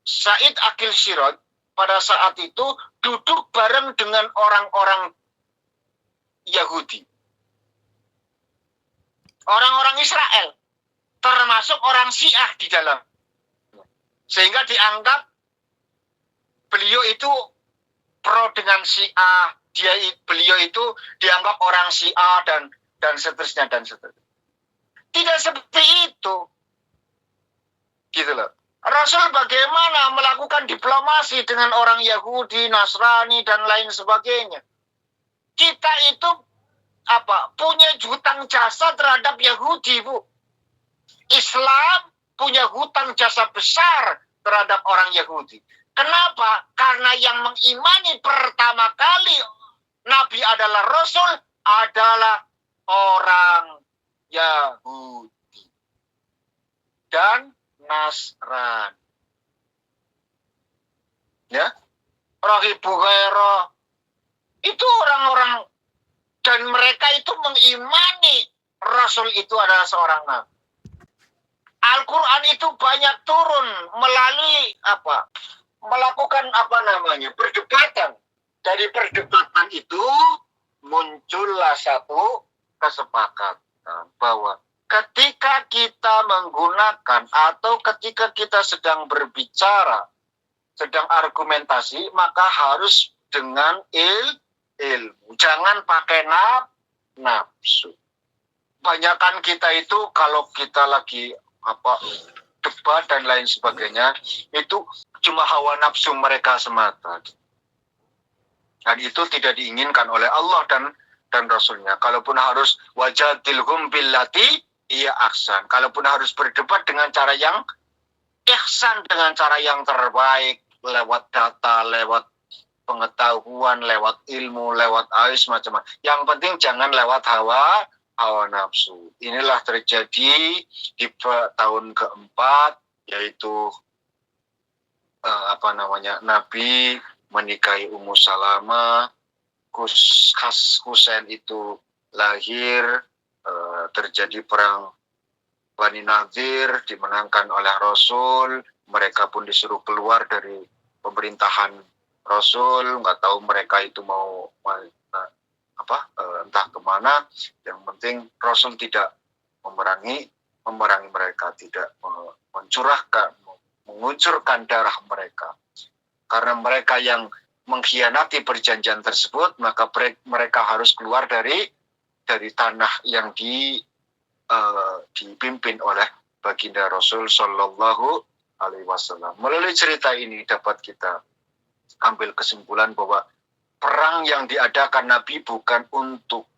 Said Akil Sirot pada saat itu duduk bareng dengan orang-orang Yahudi. Orang-orang Israel. Termasuk orang Syiah di dalam. Sehingga dianggap beliau itu pro dengan Syiah. Beliau itu dianggap orang Syiah dan seterusnya dan seterusnya. Tidak seperti itu. Gitu loh. Rasul bagaimana melakukan diplomasi dengan orang Yahudi, Nasrani, dan lain sebagainya. Kita itu punya hutang jasa terhadap Yahudi, Bu. Islam punya hutang jasa besar terhadap orang Yahudi. Kenapa? Karena yang mengimani pertama kali Nabi adalah Rasul adalah orang Yahudi dan Nasrani. Ya, Rahibu Ghairah. Itu orang-orang, dan mereka itu mengimani Rasul itu adalah seorang Nabi. Al-Quran itu banyak turun melalui melakukan perdebatan. Dari perdebatan itu muncullah satu kesepakatan bahwa ketika kita menggunakan atau ketika kita sedang berbicara, sedang argumentasi, maka harus dengan ilmu. Jangan pakai nafsu. Banyakan kita itu kalau kita lagi debat dan lain sebagainya, itu cuma hawa nafsu mereka semata. Dan itu tidak diinginkan oleh Allah dan Rasulnya. Kalaupun harus wajadilhum billati iya ahsan. Kalaupun harus berdebat dengan cara yang ihsan, dengan cara yang terbaik, lewat data, lewat pengetahuan, lewat ilmu, lewat macam-macam. Yang penting jangan lewat hawa nafsu. Inilah terjadi di tahun keempat, yaitu Nabi menikahi Ummu Salamah, Husain itu lahir, terjadi perang Bani Nadir, dimenangkan oleh Rasul. Mereka pun disuruh keluar dari pemerintahan Rasul. Nggak tahu mereka itu mau entah kemana. Yang penting Rasul tidak memerangi mereka, tidak menguncurkan darah mereka. Karena mereka yang mengkhianati perjanjian tersebut, maka mereka harus keluar dari tanah yang dipimpin oleh baginda Rasul Shallallahu Alaihi Wasallam. Melalui cerita ini dapat kita ambil kesimpulan bahwa perang yang diadakan Nabi bukan untuk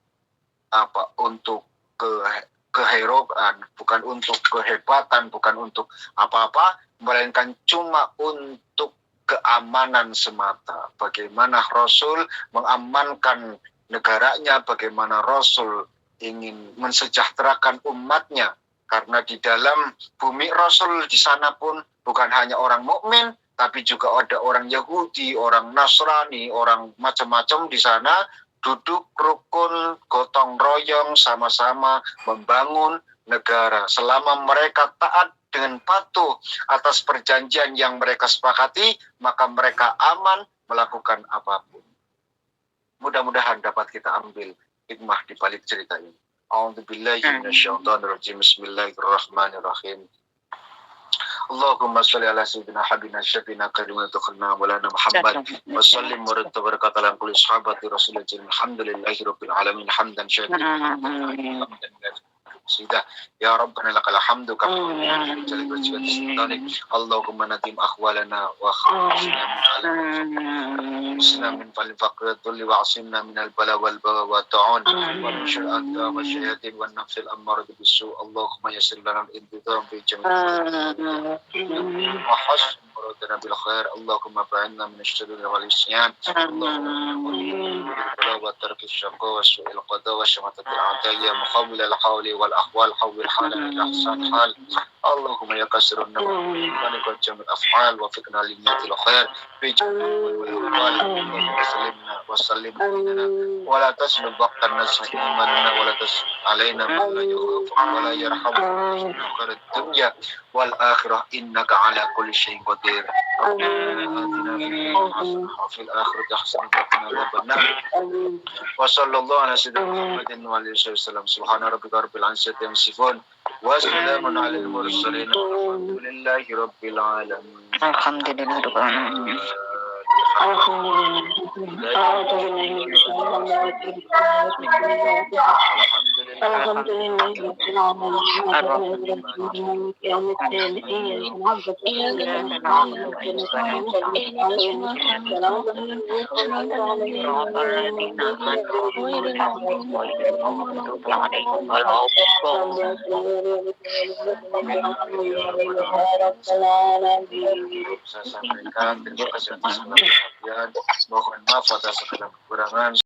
keheroikan, bukan untuk kehebatan, bukan untuk apa-apa, melainkan cuma untuk keamanan semata. Bagaimana Rasul mengamankan negaranya, bagaimana Rasul ingin mensejahterakan umatnya. Karena di dalam bumi Rasul di sana pun bukan hanya orang mukmin, tapi juga ada orang Yahudi, orang Nasrani, orang macam-macam di sana, duduk rukun, gotong royong, sama-sama membangun negara. Selama mereka taat dengan patuh atas perjanjian yang mereka sepakati, maka mereka aman melakukan apapun. Mudah-mudahan dapat kita ambil hikmah di balik cerita ini. A'udzubillahi minasyaitonirrajim. Bismillahirrahmanirrahim. Allahumma sholli ala sayyidina habibina syafina karimah tukhna maulana Muhammad wa sallim wa barakatuh ala kulli sahabati rasulillah. Alhamdulillahi rabbil alamin hamdan syakiran. قصيدة يا ربنا لك الحمد كما اللهم ندم أحوالنا وأخرجنا من الفقر والذل وعصمنا من البلاء والبغى والطاعون ومن شر الأعداء والشياطين والنفس الأمارة بالسوء اللهم يسر لنا الانتظام في جميع وحسن مرادنا بالخير اللهم بعنا من الشرور والعصيان اللهم بالبلاء وترك الشقاء وسوء القضاء وشماتة الأعداء يا مقابل الحول والأحوال حول حالنا إلى أحسن حال اللهم يا كسر النبي ونقل جميع الأفعال وفقنا للنيات الخير في جميع الأحوال اللهم سلمنا وسلم ديننا ولا تسلب وقت الناس إيماننا ولا تسلب علينا من لا يخافك ولا يرحمنا خير الدنيا والآخرة إنك على كل شيء قدير ربنا آتنا في الآخرة حسنة وقنا عذاب النار وصلى الله على سيدنا محمد وعلى آله وسلم سبحان ربك رب العزة عما يصفون وسلام على المرسلين والحمد لله رب العالمين. Alhamdulillah rabbil alamin. Saya sampaikan terima kasih atas perhatian. Mohon maaf atas segala kekurangan.